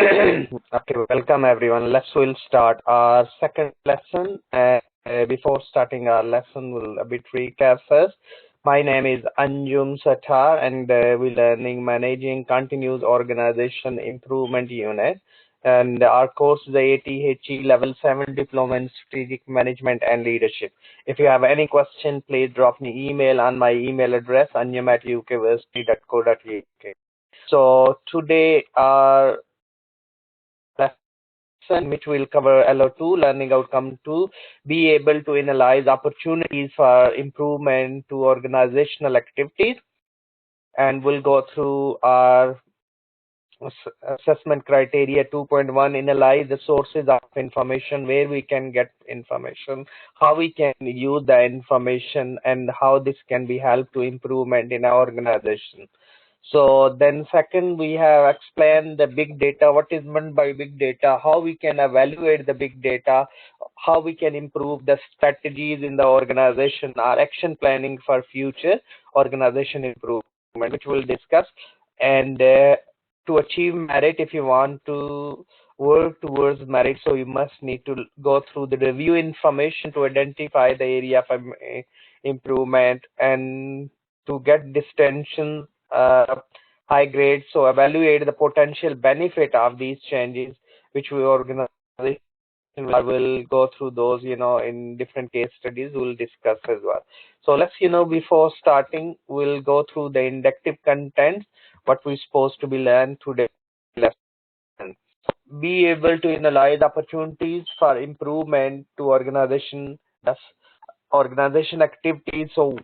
Okay, welcome everyone. We'll start our second lesson. Before starting our lesson, we'll a bit recap first. My name is Anjum Satar, and we're learning Managing Continuous Organization Improvement Unit. And our course is the ATHE Level 7 Diploma in Strategic Management and Leadership. If you have any question, please drop me email on my email address, anjum@ukversity.co.uk. So today our lesson, which will cover Lo2 Learning Outcome 2, be able to analyze opportunities for improvement to organizational activities, and we'll go through our assessment criteria 2.1, analyze the sources of information, where we can get information, how we can use the information, and how this can be help to improvement in our organization. So then second, we have explained the big data, what is meant by big data, how we can evaluate the big data, how we can improve the strategies in the organization, our action planning for future organization improvement, which we'll discuss. And to achieve merit, if you want to work towards merit, so you must need to go through the review information to identify the area of improvement and to get distinction high grade. So evaluate the potential benefit of these changes, which we organization will go through those, in different case studies we'll discuss as well. So let's, before starting, we'll go through the inductive contents, what we're supposed to be learned today lesson. Be able to analyze opportunities for improvement to organization, that's organization activities. So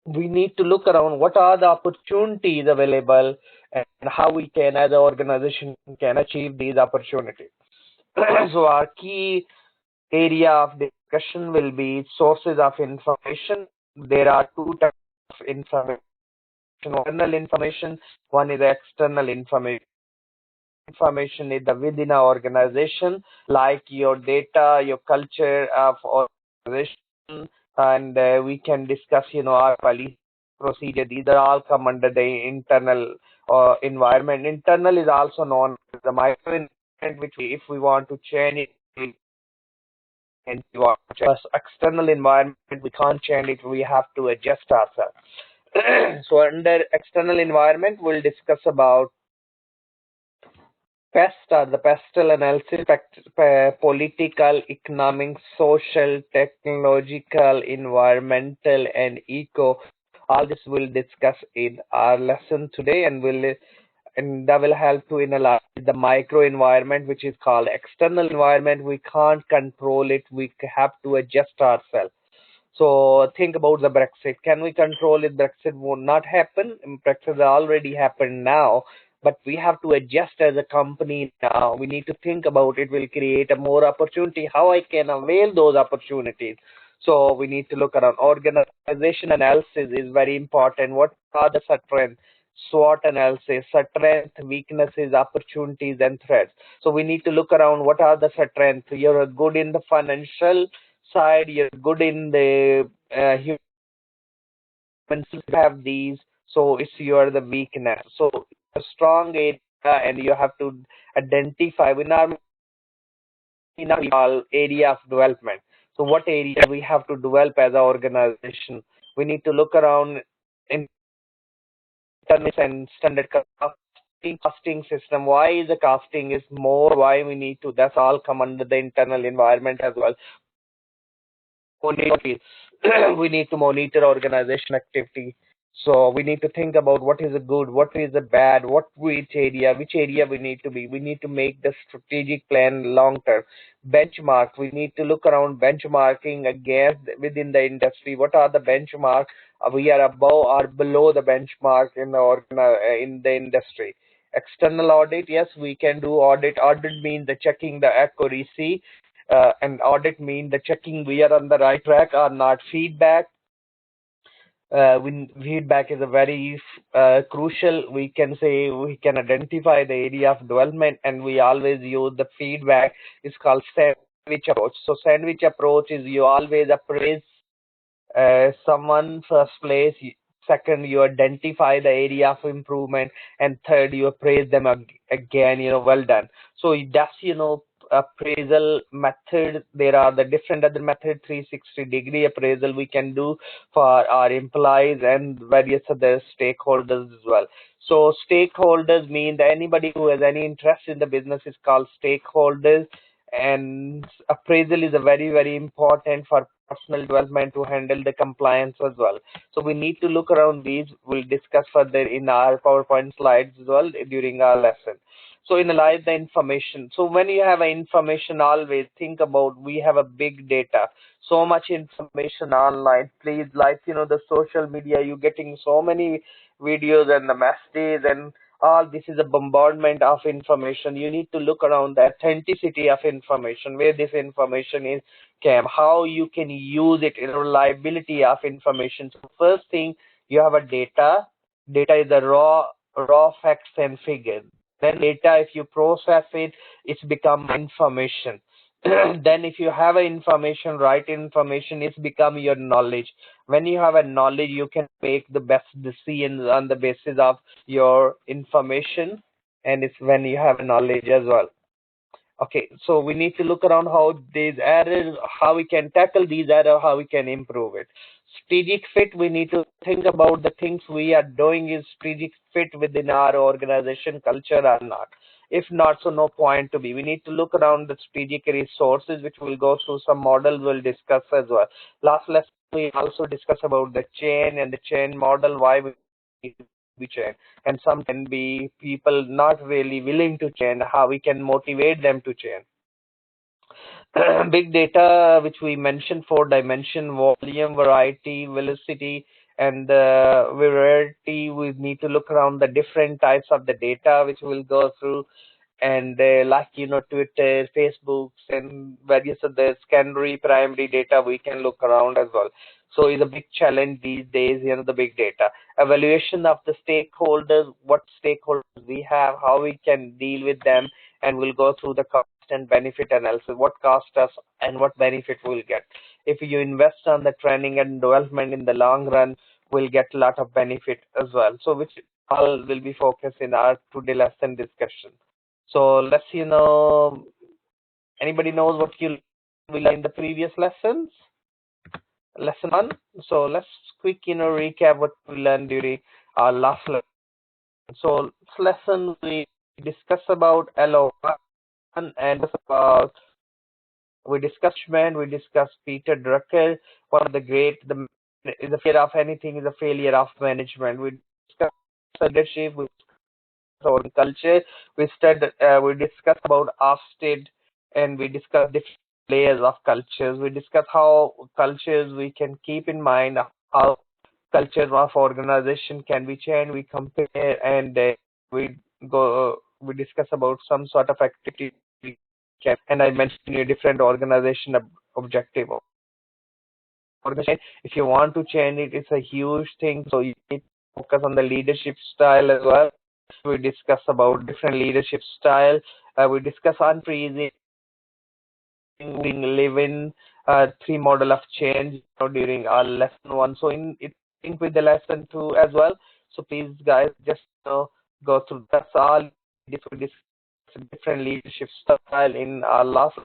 we need to look around what are the opportunities available and how we can, as an organization, can achieve these opportunities. So our key area of discussion will be sources of information. There are two types of information: internal information, one is external information. Information is the within our organization, like your data, your culture of organization, and we can discuss, our policy procedure. These are all come under the internal environment. Internal is also known as the micro environment, which if we want to change it, and we want to change external environment, we can't change it. We have to adjust ourselves. So under external environment, we'll discuss about PEST or the pestle analysis, political, economic, social, technological, environmental, and eco. All this we'll discuss in our lesson today, and that will help to analyze the micro environment, which is called external environment. We can't control it. We have to adjust ourselves. So think about the Brexit. Can we control it? Brexit will not happen. Brexit already happened now, but we have to adjust as a company now. We need to think about it will create a more opportunity, how I can avail those opportunities. So we need to look around. Organization analysis is very important. What are the strengths? SWOT analysis, strengths, weaknesses, opportunities, and threats. So we need to look around what are the strengths. You're good in the financial side, you're good in the human, you have these, so it's your the weakness. So a strong area, and you have to identify in our area of development. So what area we have to develop as an organization? We need to look around in and standard costing system. Why is the costing is more? Why we need to? That's all come under the internal environment as well. We need to monitor organization activity. So we need to think about what is the good, what is the bad, which area we need to be. We need to make the strategic plan long term. Benchmark, we need to look around benchmarking against within the industry. What are the benchmarks? We are above or below the benchmark in the industry. External audit, yes, we can do audit. Audit means the checking the accuracy. And audit mean the checking we are on the right track or not. Feedback, feedback is a very crucial. We can say we can identify the area of development, and we always use the feedback. It's called sandwich approach. So sandwich approach is you always appraise someone first place. second, you identify the area of improvement, and third, you appraise them again, well done. So that's, appraisal method. There are the different other method, 360-degree appraisal we can do for our employees and various other stakeholders as well. So stakeholders mean that anybody who has any interest in the business is called stakeholders, and appraisal is a very, very important for personal development to handle the compliance as well. So we need to look around these. We'll discuss further in our PowerPoint slides as well during our lesson. So analyze the information. So when you have information, always think about, we have a big data, so much information online. Please, like, the social media, you're getting so many videos and the messages and all. This is a bombardment of information. You need to look around the authenticity of information, where this information is came, how you can use it, reliability of information. So first thing, you have a data. Data is the raw facts and figures. Then data, if you process it, it's become information. Then if you have a information, right information, it's become your knowledge. When you have a knowledge, you can make the best decisions on the basis of your information, and it's when you have knowledge as well. Okay, so we need to look around how these errors, how we can tackle these errors, how we can improve it. Strategic fit, we need to think about the things we are doing is strategic fit within our organization culture or not. If not, so no point to be. We need to look around the strategic resources, which we'll go through some model we'll discuss as well. Last lesson, we also discuss about the chain and the chain model, why we need to be chain. And some can be people not really willing to change, how we can motivate them to change. Big data, which we mentioned, 4 dimension, volume, variety, velocity, and variety. We need to look around the different types of the data which we'll go through, and like Twitter, Facebooks, and various other secondary, primary data we can look around as well. So it's a big challenge these days, the big data. Evaluation of the stakeholders, what stakeholders we have, how we can deal with them, and we'll go through the cost and benefit analysis, what cost us and what benefit we'll get. If you invest on the training and development in the long run, we'll get a lot of benefit as well. So which all will be focused in our today lesson discussion. So let's, anybody knows what you learned in the previous lessons? Lesson 1. So let's quick, recap what we learned during our last lesson. So this lesson we discussed about Lo1 and about, we discussed Peter Drucker, one of the great, is the fear of anything is a failure of management. We discussed leadership, we our culture. We discussed about Ofsted, and we discussed different layers of cultures. We discussed how cultures we can keep in mind, how culture of organization can be changed. We compare, and we discuss about some sort of activity and I mentioned a different organization objective. If you want to change it, it's a huge thing. So you need to focus on the leadership style as well. We discuss about different leadership style. We discuss unfreezing, living, 3 model of change during our lesson 1. So in with the lesson 2 as well. So please, guys, just go through. That's all. We discuss different leadership style in our last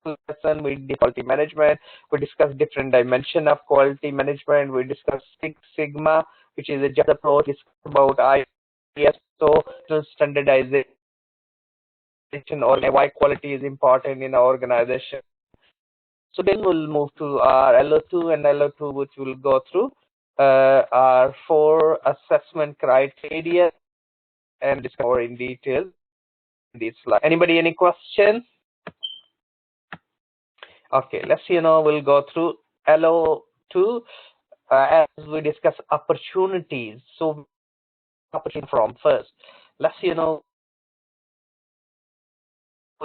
lesson. We did quality management. We discussed different dimension of quality management. We discussed Six Sigma, which is a just approach. We discussed about ISO, standardization, or why quality is important in our organization. So then we'll move to our Lo2 and Lo2, which we'll go through our 4 assessment criteria and discover in detail in this slide. Anybody any question? Okay, let's we'll go through Lo2 as we discuss opportunities. So opportunity from first. Let's we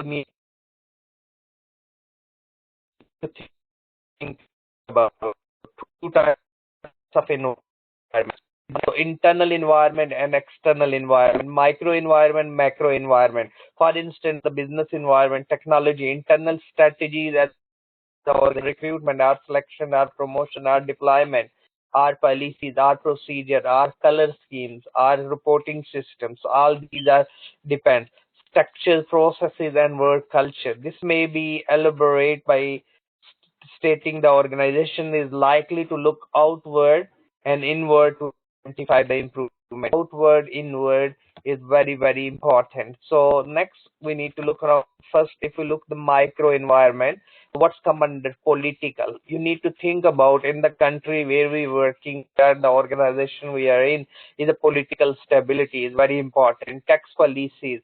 need to think about 2 types of environment. So internal environment and external environment, micro environment, macro environment. For instance, the business environment, technology, internal strategies as our recruitment, our selection, our promotion, our deployment. our policies, our procedure, our color schemes, our reporting systems, all these are depend. Structure, processes, and work culture. This may be elaborate by stating the organization is likely to look outward and inward to identify the improvement. Outward, inward is very, very important. So next we need to look around. First, if we look the micro environment, what's come under political? You need to think about in the country where we working, where the organization we are in, is a political stability is very important. Tax policies.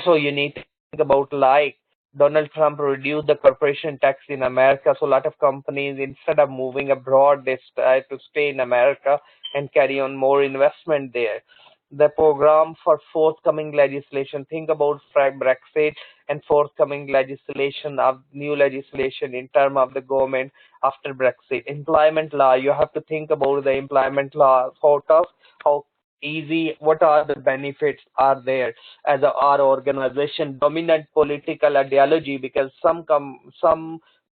So you need to think about like Donald Trump reduced the corporation tax in America, so a lot of companies, instead of moving abroad, they try to stay in America and carry on more investment there. The program for forthcoming legislation, think about Brexit and forthcoming legislation of new legislation in terms of the government after Brexit. Employment law, you have to think about the employment law, sort of how easy, what are the benefits are there as our organization. Dominant political ideology, because some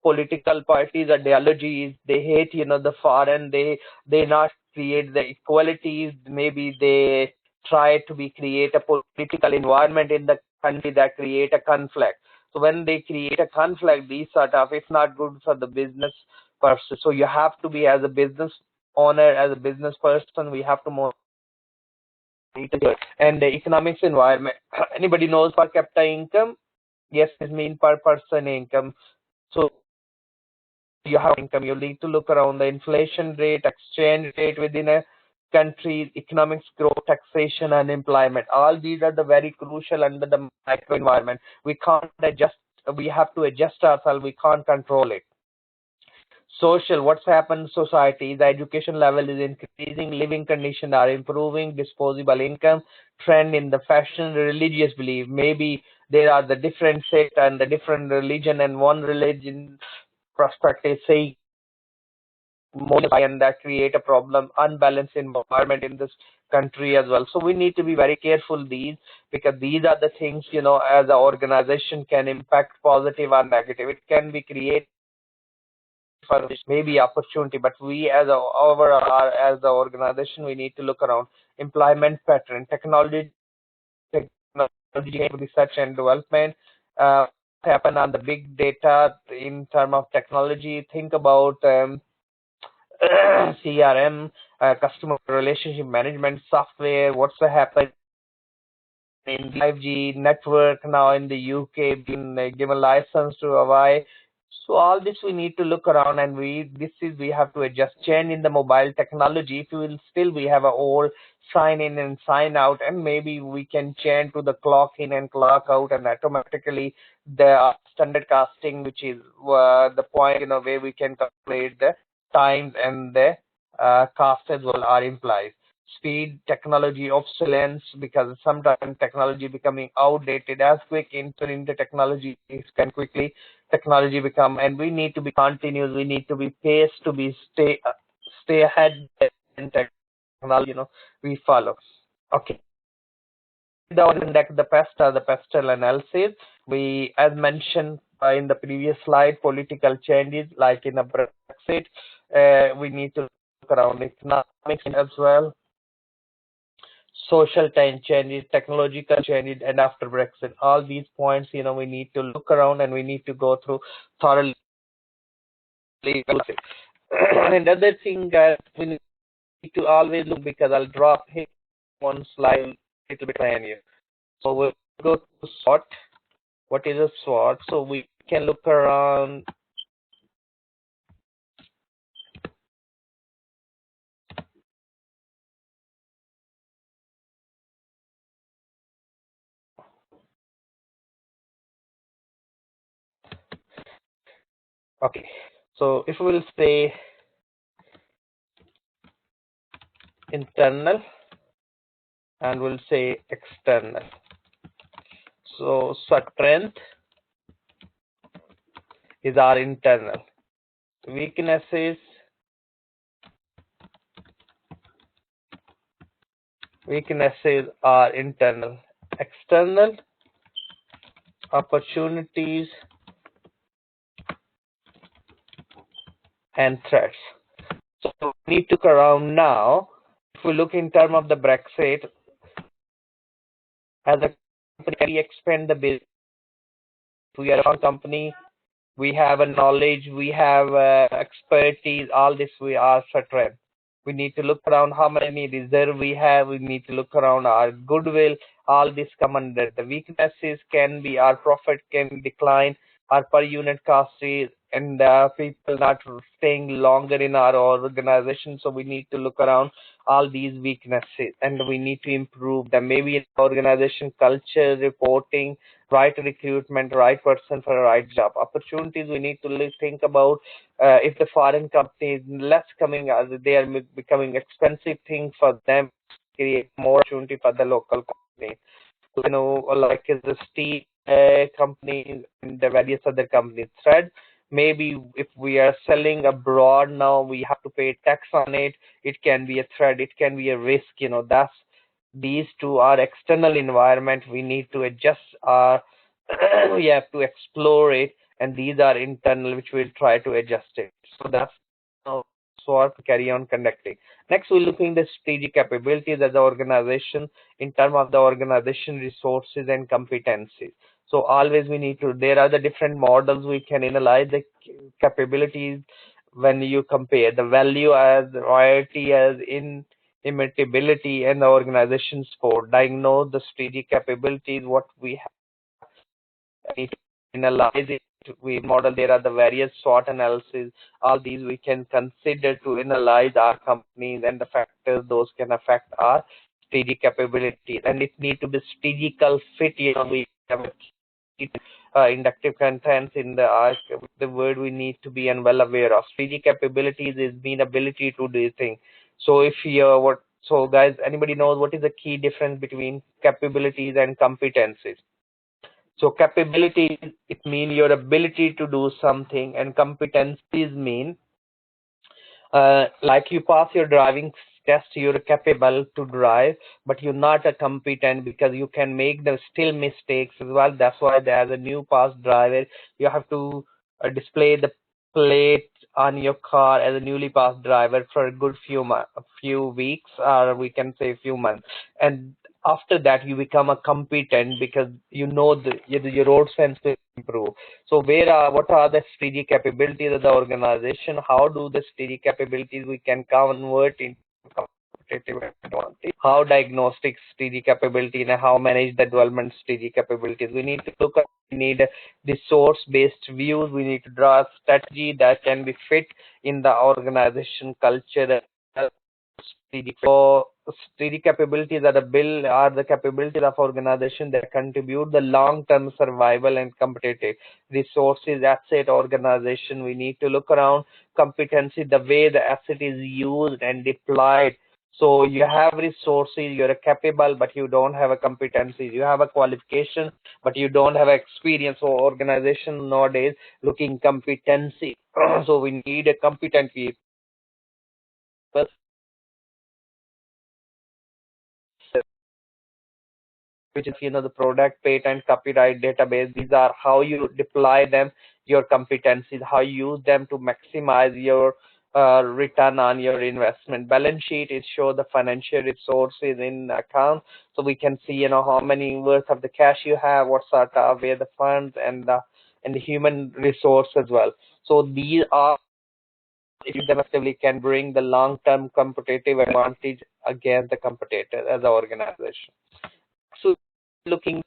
political parties ideology is they hate the foreign, they not create the equalities, maybe they try to be create a political environment in the country that create a conflict. So when they create a conflict, these sort of, it's not good for the business person. So you have to be, as a business owner, as a business person, we have to more. And the economics environment, anybody knows per capita income? Yes, it means per person income. So you have income, you need to look around the inflation rate, exchange rate within a country, economics growth, taxation, and employment. All these are the very crucial under the micro environment. We can't adjust, we have to adjust ourselves, we can't control it. Social, what's happened in society, the education level is increasing, living conditions are improving, disposable income, trend in the fashion, religious belief, maybe there are the different sect and the different religion, and one religion perspective say more, and that create a problem, unbalanced environment in this country as well. So we need to be very careful these, because these are the things, as an organization can impact positive or negative. It can be created for maybe opportunity, but we as a overall as the organization, we need to look around employment pattern, technology, research and development, happen on the big data in terms of technology. Think about CRM, customer relationship management software. What's happening in 5G network now in the UK, being given license to Hawaii. So all this we need to look around, and we have to adjust, change in the mobile technology. If we will still we have a old sign in and sign out, and maybe we can change to the clock in and clock out, and automatically the standard casting, which is the point where we can calculate the times and the cost as well are implied. Speed, technology obsolescence, because sometimes technology becoming outdated. As quick into the technology can quickly technology become, and we need to be continuous, we need to be paced to be stay ahead in technology, we follow. Okay, the pestle analysis, we, as mentioned in the previous slide, political changes like in a Brexit, we need to look around economics as well, social changes, technological changes, and after Brexit, all these points, we need to look around and we need to go through thoroughly. Another thing that we need to always look, because I'll drop here one slide a little bit behind you. So we'll go to SWOT. What is a SWOT? So we can look around. Okay, so if we'll say internal and we'll say external. So strength is our internal, weaknesses are internal, external opportunities and threats. So we need to look around now. If we look in terms of the Brexit, as a company, can we expand the business? We are a company, we have a knowledge, we have expertise, all this we are certain. We need to look around how many reserve we have, we need to look around our goodwill, all this come under. The weaknesses can be our profit can decline, our per unit cost is, and people not staying longer in our organization, so we need to look around all these weaknesses and we need to improve them. Maybe in organization culture, reporting, right recruitment, right person for the right job. Opportunities we need to think about if the foreign companies less coming as they are becoming expensive thing for them, create more opportunity for the local companies. You know, like is the steel companies and the various other companies. Thread, maybe if we are selling abroad now, we have to pay tax on it. It can be a threat, it can be a risk, you know, that's these two are external environment. We need to adjust our we have to explore it, and these are internal, which we'll try to adjust it. So that's how SWOT carry on conducting. Next, we're looking at the strategic capabilities as an organization in terms of the organization resources and competencies. So always we need to, there are the different models we can analyze the capabilities when you compare the value as royalty as in immutability and the organization score, diagnose the strategic capabilities, what we need to analyze it, we model, there are the various SWOT analysis, all these we can consider to analyze our companies and the factors those can affect our strategic capabilities, and it need to be strategical fit, you know, we have inductive contents in the word we need to be and well aware of. Strategic capabilities is mean ability to do things. So if you what so guys, anybody knows what is the key difference between capabilities and competencies? So capabilities, it means your ability to do something, and competencies mean like you pass your driving test, you're capable to drive, but you're not a competent because you can make the still mistakes as well. That's why as a new pass driver, you have to display the plate on your car as a newly passed driver for a good few weeks, or we can say a few months, and after that you become a competent because you know your road sense will improve. So where are what are the strategic capabilities of the organization? How do the strategic capabilities we can convert into competitive advantage? How diagnostic strategic capability and how manage the development strategic capabilities? We need to look at, we need resource-based views. We need to draw a strategy that can be fit in the organization culture. So strategic capabilities are the capabilities of organization that contribute the long-term survival and competitive resources, asset, organization. We need to look around competency, the way the asset is used and deployed. So you have resources, you're capable, but you don't have a competency. You have a qualification, but you don't have experience. So organization nowadays looking competency. So we need a competent people, which is, you know, the product, patent, copyright, database. These are how you deploy them, your competencies, how you use them to maximize your return on your investment. Balance sheet, it shows the financial resources in account, so we can see, you know, how many worth of the cash you have, what sort of where the funds and the human resource as well. So these are, if you demonstrably can bring the long-term competitive advantage against the competitor as an organization. So looking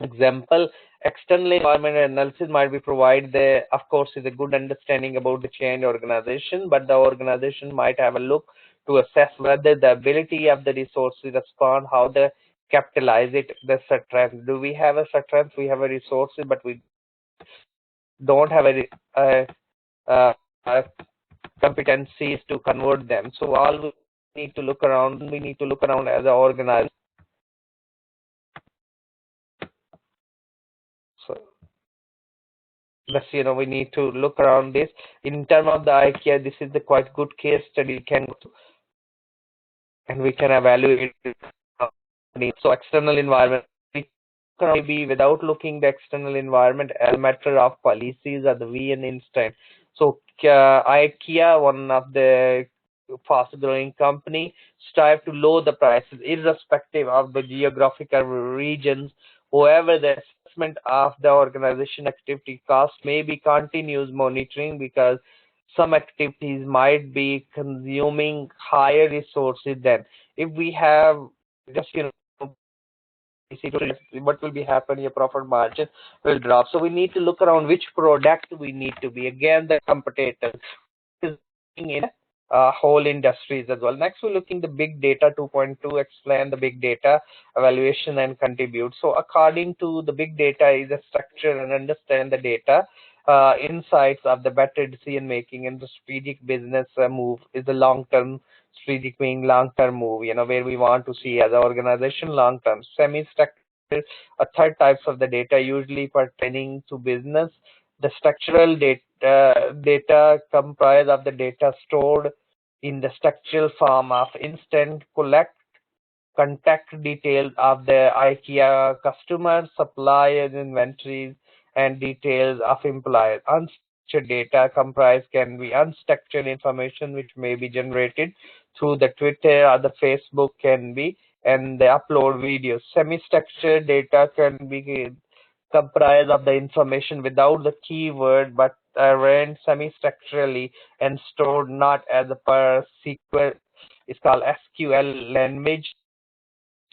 example, external environment analysis might be provide the, of course, is a good understanding about the change organization, but the organization might have a look to assess whether the ability of the resources respond, how they capitalize it, the strength. Do we have a strength? We have a resources, but we don't have a competencies to convert them. So all we need to look around. We need to look around as an organization. So let's, you know, we need to look around this in terms of the IKEA. This is the quite good case study and we can evaluate it. So external environment, we can maybe without looking the external environment as a matter of policies or the V and instant. So IKEA, one of the fast-growing company strive to lower the prices irrespective of the geographical regions. However, the assessment of the organization activity cost may be continuous monitoring because some activities might be consuming higher resources than if we have just what will be happen, your profit margin will drop. So we need to look around which product we need to be. Again, the competitors is in whole industries as well. Next, we're looking the big data 2.2, explain the big data evaluation and contribute. So according to the big data is a structure and understand the data insights of the better decision making and the strategic business move is the long term strategic being long term move, where we want to see as an organization long term. Semi structured a third types of the data usually pertaining to business. The structural data comprise of the data stored in the structural form of instant collect contact details of the IKEA customers, suppliers, inventories, and details of employers. Unstructured data comprise can be unstructured information which may be generated through the Twitter or the Facebook can be, and they upload videos. Semi-structured data can be comprised of the information without the keyword but arranged semi-structurally and stored not as a per sequence. It's called SQL language.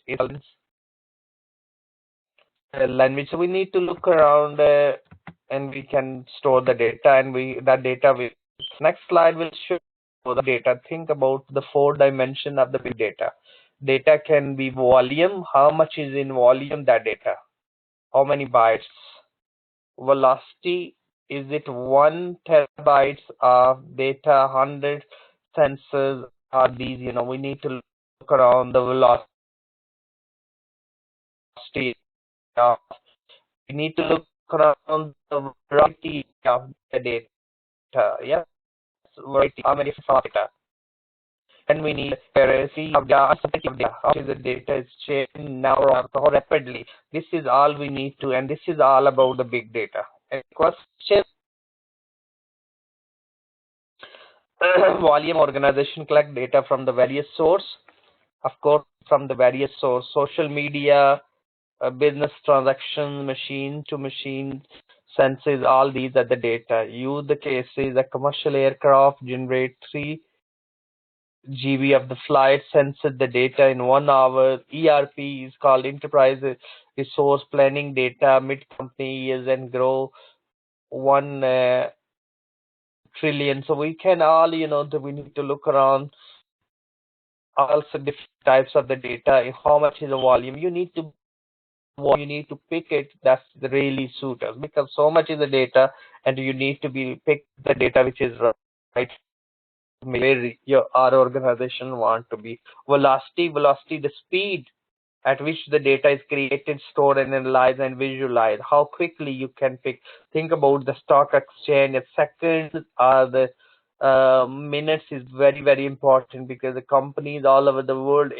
It's language. So we need to look around and we can store the data and that data will. Next slide will show the data. Think about the 4 dimension of the big data. Data can be volume. How much is in volume that data? How many bytes? Velocity, is it 1 terabytes of data, 100 sensors are these, we need to look around the velocity. uh, we need to look around the variety of the data. Yes, variety, how many data. And we need accuracy of data, uncertainty of data. How is the data is changing now or how rapidly? This is all we need to, and this is all about the big data. And question. Volume organization collect data from the various source, of course, from the various source, social media, business transactions, machine to machine senses, all these are the data. Use the cases, a commercial aircraft generate 3 GB of the flight, senses the data in 1 hour. ERP is called enterprise resource planning data, mid company years and grow 1 trillion. So we can all, we need to look around also different types of the data. How much is the volume? You need to pick it that's really suit us because so much is the data and you need to be pick the data which is right where our organization want to be. Velocity, the speed at which the data is created, stored, and analyzed and visualized. How quickly you can pick. Think about the stock exchange. Seconds or the minutes is very, very important because the companies all over the world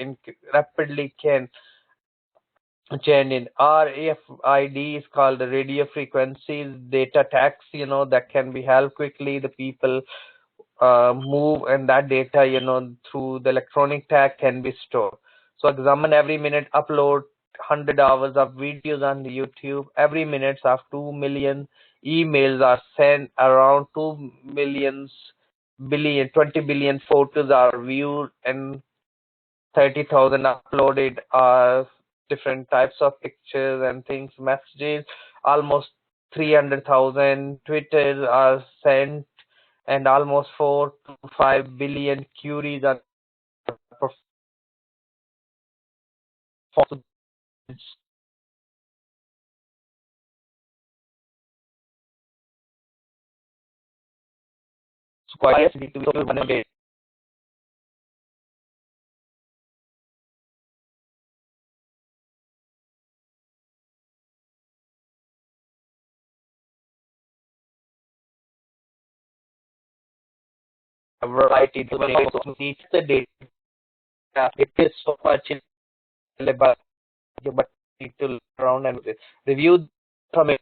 rapidly can change in. RFID is called the radio frequencies data tags, that can be held quickly. The people move and that data, through the electronic tag can be stored. So examine every minute, upload 100 hours of videos on YouTube. Every minute of 2 million emails are sent, around 20 billion photos are viewed, and 30,000 uploaded different types of pictures and things, messages. Almost 300,000 Twitters are sent, and almost 4 to 5 billion queries are performed. Quite to be a variety to need the data. It is so much in but need to look around and review information.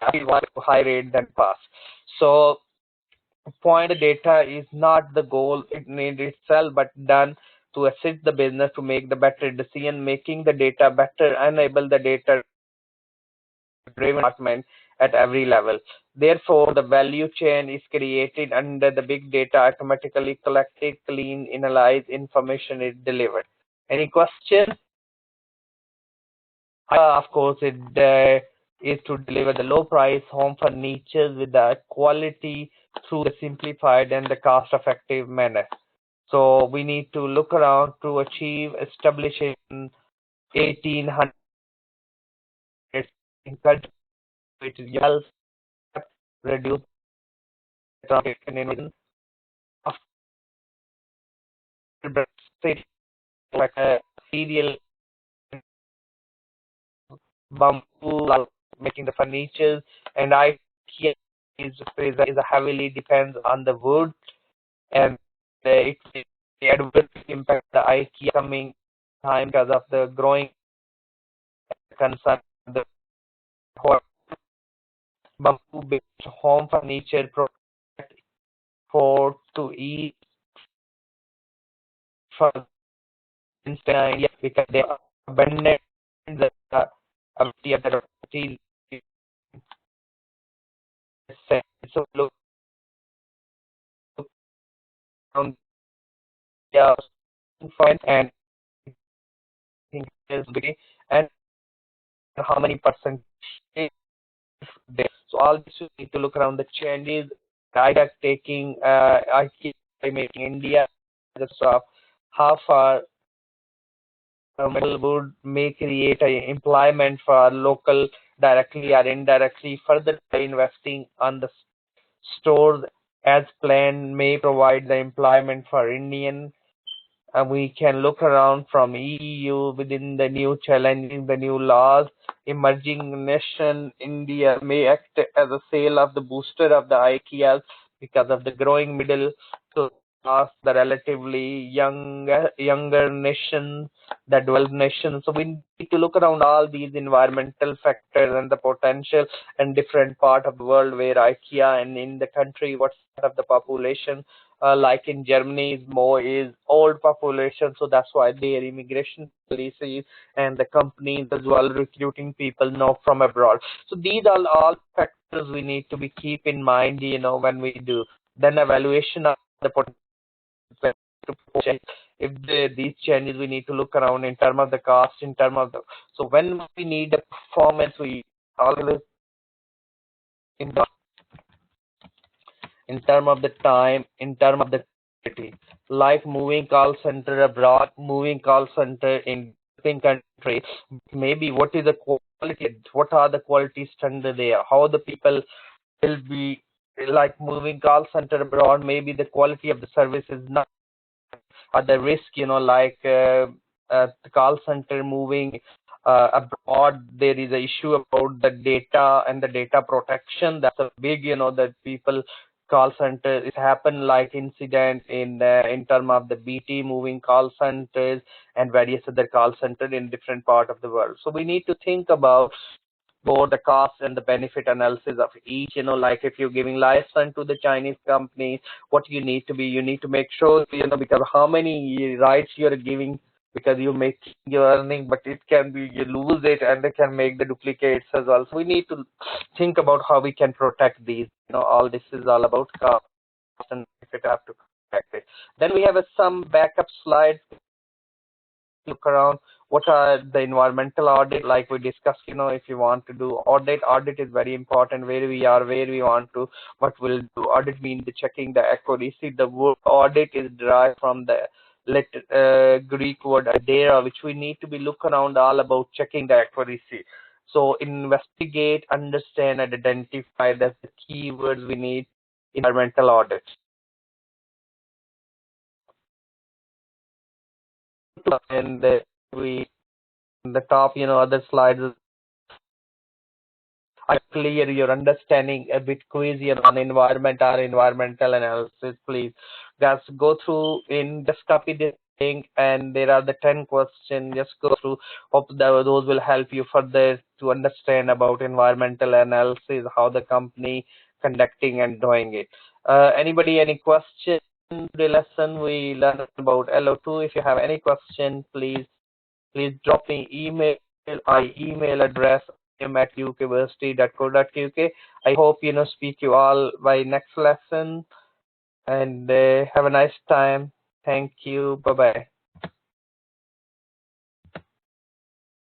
high rate than pass. So point data is not the goal in itself, but done to assist the business to make the better decision, making the data better, enable the data driven department at every level. Therefore, the value chain is created under the big data automatically collected, clean, analyzed, information is delivered. Any question? Of course, it is to deliver the low price home furniture with the quality through the simplified and the cost effective manner. So we need to look around to achieve establishing 1800 in country, which is helps reduce traffic and emission. After Brexit, like a serial bamboo making the furniture, and IKEA is a heavily depends on the wood, and it adversely impact the IKEA coming time because of the growing concern the bamboo based home furniture product for to eat for instance because they abandoned the ability of the material. So look around, yeah, fine, and think is big, and how many percent is there. So all this you need to look around the changes. IDAC taking IKEA making India just how far metal wood may create a employment for local directly or indirectly. Further investing on the stores as planned may provide the employment for Indian. We can look around from EU within the new challenging the new laws. Emerging nation India may act as a sale of the booster of the IKEA because of the growing middle class, the relatively younger nation, the developed nation. So we need to look around all these environmental factors and the potential and different part of the world where IKEA and in the country what sort of the population like in Germany is more is old population, so that's why their immigration policies and the companies as well recruiting people now from abroad. So these are all factors we need to be keep in mind, when we do. Then evaluation of the potential if these changes we need to look around in terms of the cost, in terms of the so when we need the performance we always in the in terms of the time, in terms of the quality. Like moving call center abroad, moving call center in developing country, maybe what is the quality, what are the quality standard there, how the people will be like moving call center abroad, maybe the quality of the service is not at the risk, like the call center moving abroad, there is an issue about the data and the data protection. That's a big, that people call center. It happened like incident in terms of the BT moving call centers and various other call centers in different part of the world. So we need to think about both the cost and the benefit analysis of each, like if you're giving license to the Chinese company, what you need to make sure, because how many rights you're giving, because you make your earning, but it can be you lose it and they can make the duplicates as well. So we need to think about how we can protect these. All this is all about cost and benefit have to protect it. Then we have some backup slides. Look around what are the environmental audit like we discussed. If you want to do audit is very important, where we are, where we want to, what we'll do. Audit means the checking the accuracy. The word audit is derived from the Greek word adera, which we need to be look around all about checking the accuracy. So investigate, understand, and identify. That's the keywords we need in environmental audit. And we in the top, other slides are clear your understanding a bit queasy on environment or environmental analysis. Please just go through in just copy this link, and there are the 10 questions. Just go through. Hope that those will help you further to understand about environmental analysis, how the company conducting and doing it. Anybody, any question? The lesson we learned about Lo2. If you have any question, please drop me email. My email address at ukversity.co.uk. I hope speak you all by next lesson, and have a nice time. Thank you. Bye bye.